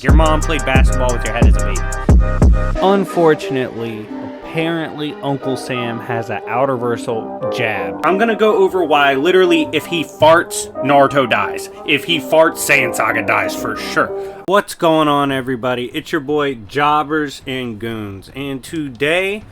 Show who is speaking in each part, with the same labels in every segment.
Speaker 1: Your mom played basketball with your head as a baby. Unfortunately, apparently Uncle Sam has an outerversal jab. I'm gonna go over why literally if he farts, Naruto dies. If he farts, Saiyan Saga dies for sure. What's going on, everybody? It's your boy Jobbers and Goons, and today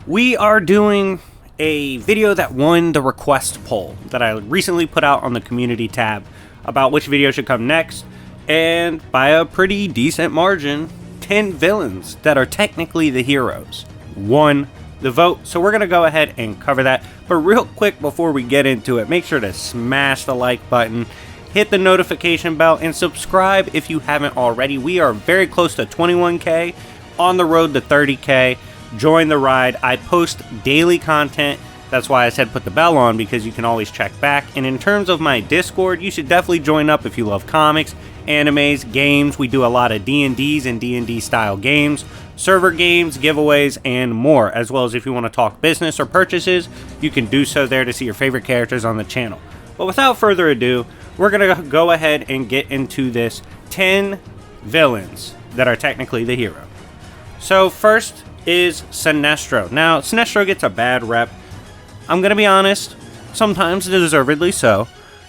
Speaker 1: we are doing a video that won the request poll that I recently put out on the community tab about which video should come next. And by a pretty decent margin, 10 villains that are technically the heroes won the vote. So we're going to go ahead and cover that. But real quick before we get into it, make sure to smash the like button, hit the notification bell, and subscribe if you haven't already. We are very close to 21K, on the road to 30K. Join the ride. I post daily content. That's why I said put the bell on, because you can always check back. And in terms of my Discord, you should definitely join up if you love comics, animes, games. We do a lot of D&Ds and D&D style games, server games, giveaways, and more. As well as if you want to talk business or purchases, you can do so there to see your favorite characters on the channel. But without further ado, we're going to go ahead and get into this 10 villains that are technically the hero. So first is Sinestro. Now, Sinestro gets a bad rep. I'm going to be honest, sometimes deservedly so,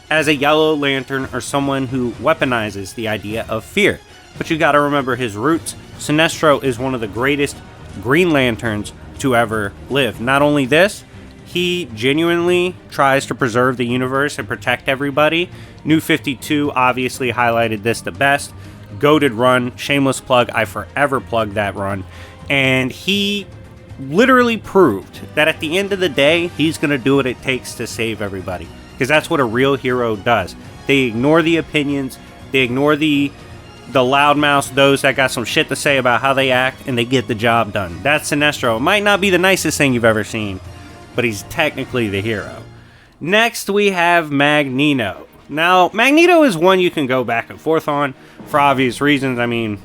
Speaker 1: as a Yellow Lantern or someone who weaponizes the idea of fear. But you got to remember his roots. Sinestro is one of the greatest Green Lanterns to ever live. Not only this, he genuinely tries to preserve the universe and protect everybody. New 52 obviously highlighted this the best. Goated run, shameless plug, I forever plug that run. And he literally proved that at the end of the day, he's going to do what it takes to save everybody. Because that's what a real hero does. They ignore the opinions, they ignore the loudmouths, those that got some shit to say about how they act, and they get the job done. That's Sinestro. It might not be the nicest thing you've ever seen, but he's technically the hero. Next, we have Magneto. Now, Magneto is one you can go back and forth on for obvious reasons. I mean,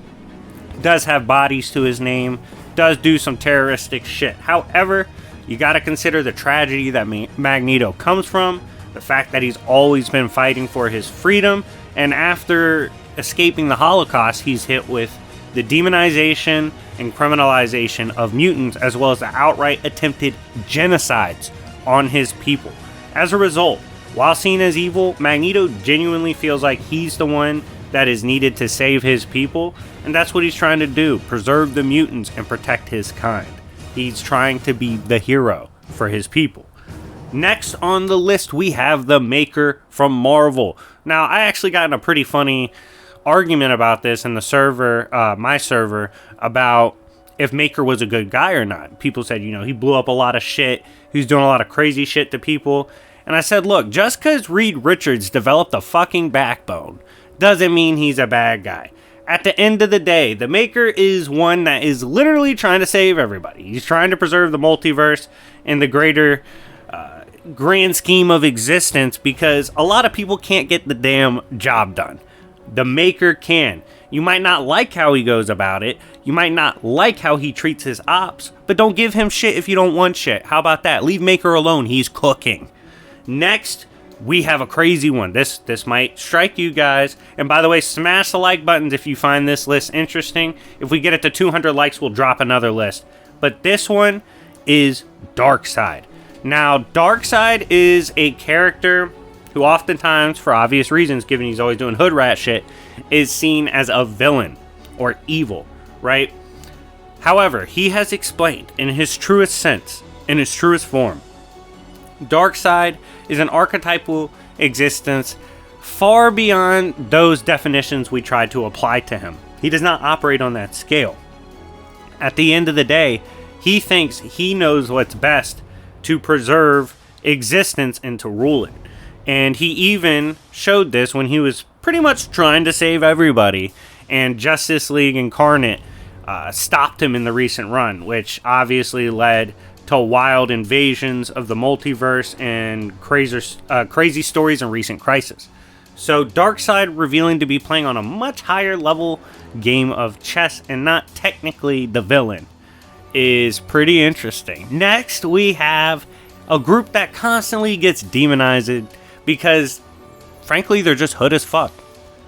Speaker 1: does have bodies to his name, does do some terroristic shit. However, you got to consider the tragedy that Magneto comes from, the fact that he's always been fighting for his freedom, and after escaping the Holocaust, he's hit with the demonization and criminalization of mutants, as well as the outright attempted genocides on his people. As a result, while seen as evil, Magneto genuinely feels like he's the one that is needed to save his people, and that's what he's trying to do, preserve the mutants and protect his kind. He's trying to be the hero for his people. Next on the list, we have the Maker from Marvel. Now, I actually got in a pretty funny argument about this in the server, my server, about if Maker was a good guy or not. People said, he blew up a lot of shit, he's doing a lot of crazy shit to people. And I said, look, just because Reed Richards developed a fucking backbone doesn't mean he's a bad guy. At the end of the day, the Maker is one that is literally trying to save everybody. He's trying to preserve the multiverse and the greater grand scheme of existence, because a lot of people can't get the damn job done. The Maker can. You might not like how he goes about it. You might not like how he treats his ops, but don't give him shit if you don't want shit. How about that? Leave Maker alone. He's cooking. Next, we have a crazy one. This might strike you guys. And by the way, smash the like buttons if you find this list interesting. If we get it to 200 likes, we'll drop another list. But this one is Darkseid. Now, Darkseid is a character who oftentimes, for obvious reasons, given he's always doing hood rat shit, is seen as a villain or evil, right? However, he has explained in his truest sense, in his truest form, Darkseid is an archetypal existence far beyond those definitions we try to apply to him. He does not operate on that scale. At the end of the day, he thinks he knows what's best to preserve existence and to rule it. And he even showed this when he was pretty much trying to save everybody, and Justice League Incarnate stopped him in the recent run, which obviously led to wild invasions of the multiverse and crazy stories in recent Crisis. So Darkseid revealing to be playing on a much higher level game of chess and not technically the villain is pretty interesting. Next, we have a group that constantly gets demonized because, frankly, they're just hood as fuck.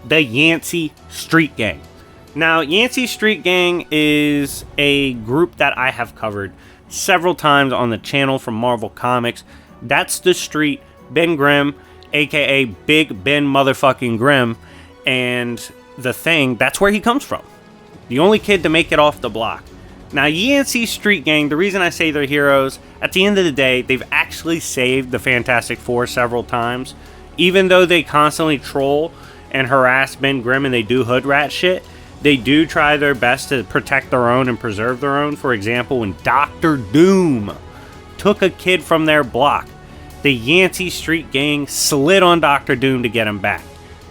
Speaker 1: The Yancey Street Gang. Now, Yancey Street Gang is a group that I have covered several times on the channel from Marvel Comics. That's the street Ben Grimm, aka Big Ben motherfucking Grimm, and the Thing, that's where he comes from. The only kid to make it off the block. Now, Yancey Street Gang, the reason I say they're heroes, at the end of the day, they've actually saved the Fantastic Four several times. Even though they constantly troll and harass Ben Grimm and they do hood rat shit, they do try their best to protect their own and preserve their own. For example, when Dr. Doom took a kid from their block, the Yancey Street Gang slid on Dr. Doom to get him back.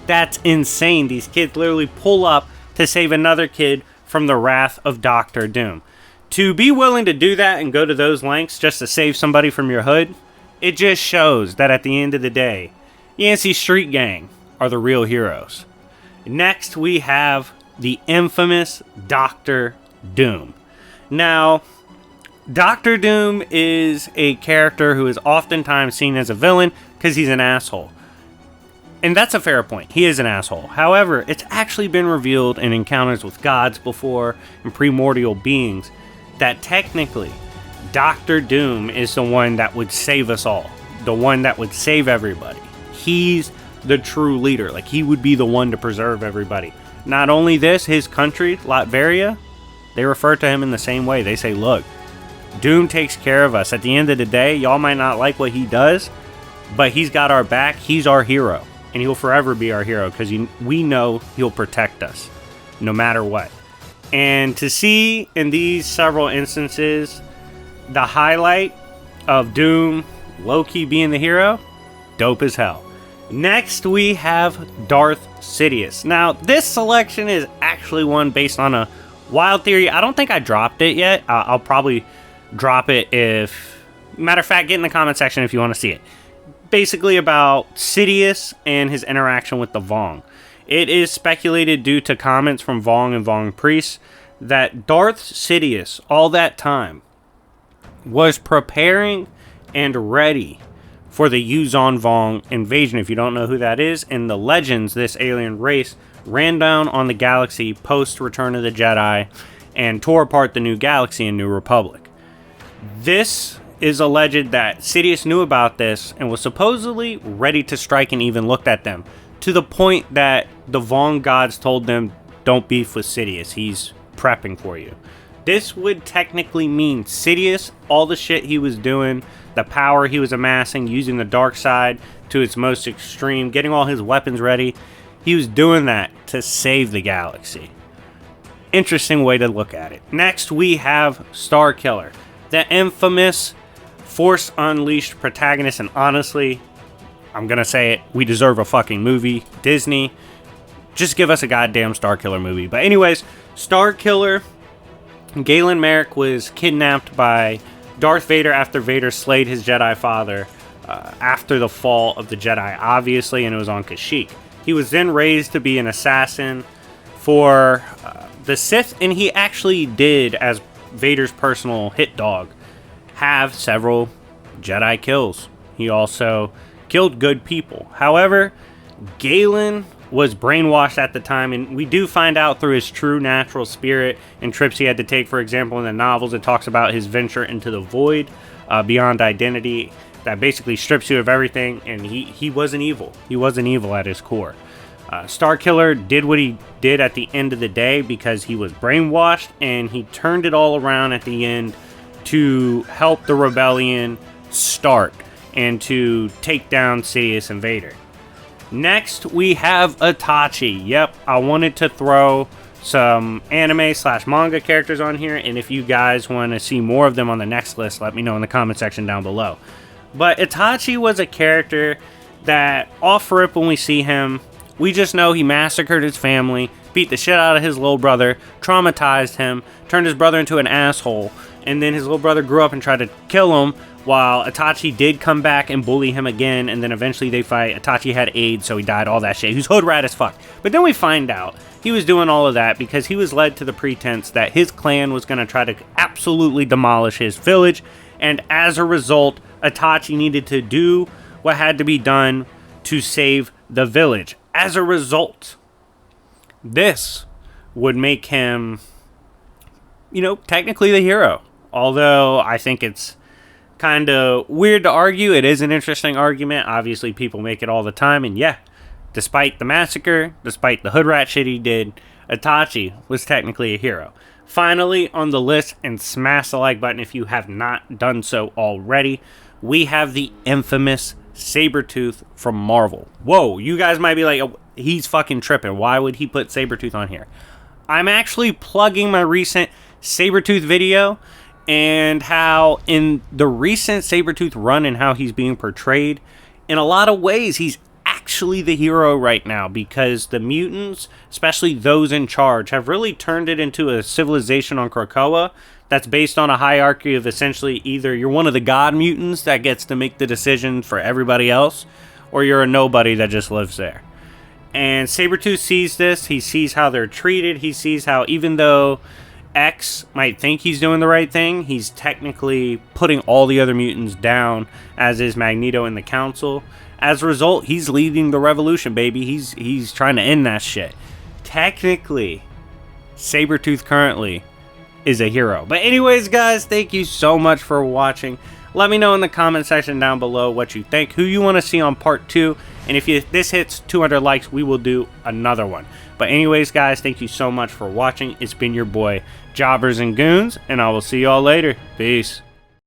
Speaker 1: That's insane. These kids literally pull up to save another kid from the wrath of Dr. Doom. To be willing to do that and go to those lengths just to save somebody from your hood, it just shows that at the end of the day, Yancey Street Gang are the real heroes. Next, we have the infamous Dr. Doom. Now, Dr. Doom is a character who is oftentimes seen as a villain because he's an asshole. And that's a fair point. He is an asshole. However, it's actually been revealed in encounters with gods before and primordial beings that technically Dr. Doom is the one that would save us all. The one that would save everybody. He's the true leader. Like, he would be the one to preserve everybody. Not only this, his country, Latveria, they refer to him in the same way. They say, look, Doom takes care of us. At the end of the day, y'all might not like what he does, but he's got our back. He's our hero. And he'll forever be our hero because we know he'll protect us no matter what. And to see in these several instances the highlight of Doom low-key being the hero, dope as hell. Next, we have Darth Sidious. Now, this selection is actually one based on a wild theory. I don't think I dropped it yet. I'll probably drop it if... Matter of fact, get in the comment section if you want to see it. Basically about Sidious and his interaction with the Vong. It is speculated due to comments from Vong and Vong priests that Darth Sidious, all that time, was preparing and ready for the Yuuzhan Vong invasion. If you don't know who that is, in the Legends, this alien race ran down on the galaxy post Return of the Jedi and tore apart the new galaxy in New Republic. This is alleged that Sidious knew about this and was supposedly ready to strike and even looked at them, to the point that the Vong gods told them, don't beef with Sidious, he's prepping for you. This would technically mean Sidious, all the shit he was doing, the power he was amassing, using the Darkseid to its most extreme, getting all his weapons ready, he was doing that to save the galaxy. Interesting way to look at it. Next, we have Starkiller, the infamous Force Unleashed protagonist, and honestly, I'm gonna say it, we deserve a fucking movie. Disney, just give us a goddamn Starkiller movie. But anyways, Starkiller, Galen Merrick was kidnapped by Darth Vader after Vader slayed his Jedi father after the fall of the Jedi, obviously, and it was on Kashyyyk. He was then raised to be an assassin for the Sith, and he actually did, as Vader's personal hit dog, have several Jedi kills. He also killed good people. However, Galen was brainwashed at the time, and we do find out through his true natural spirit and trips he had to take. For example, in the novels, it talks about his venture into the void, beyond identity, that basically strips you of everything, and he wasn't evil. He wasn't evil at his core. Starkiller did what he did at the end of the day because he was brainwashed, and he turned it all around at the end to help the rebellion start and to take down Sidious and Vader. Next, we have Itachi. Yep, I wanted to throw some anime/manga characters on here, and if you guys want to see more of them on the next list, let me know in the comment section down below. But Itachi was a character that, off rip when we see him, we just know he massacred his family, beat the shit out of his little brother, traumatized him, turned his brother into an asshole, and then his little brother grew up and tried to kill him, while Itachi did come back and bully him again, and then eventually they fight. Itachi had AIDS, so he died, all that shit. He was hood rat as fuck. But then we find out he was doing all of that because he was led to the pretense that his clan was going to try to absolutely demolish his village, and as a result, Itachi needed to do what had to be done to save the village. As a result, this would make him, you know, technically the hero. Although I think it's kind of weird to argue. It is an interesting argument. Obviously, people make it all the time. And yeah, despite the massacre, despite the hood rat shit he did, Itachi was technically a hero. Finally, on the list, and smash the like button if you have not done so already, we have the infamous Sabretooth from Marvel. Whoa, you guys might be like, oh, he's fucking tripping. Why would he put Sabretooth on here? I'm actually plugging my recent Sabretooth video and how in the recent Sabretooth run and how he's being portrayed, in a lot of ways, he's actually the hero right now, because the mutants, especially those in charge, have really turned it into a civilization on Krakoa that's based on a hierarchy of essentially either you're one of the god mutants that gets to make the decision for everybody else, or you're a nobody that just lives there. And Sabretooth sees this, he sees how they're treated, he sees how even though X might think he's doing the right thing, he's technically putting all the other mutants down, as is Magneto in the council. As a result, he's leading the revolution, baby. He's trying to end that shit. Technically, Sabretooth currently is a hero. But anyways, guys, thank you so much for watching. Let me know in the comment section down below what you think, who you want to see on part 2. And if this hits 200 likes, we will do another one. But anyways, guys, thank you so much for watching. It's been your boy, Jobbers and Goons, and I will see y'all later. Peace.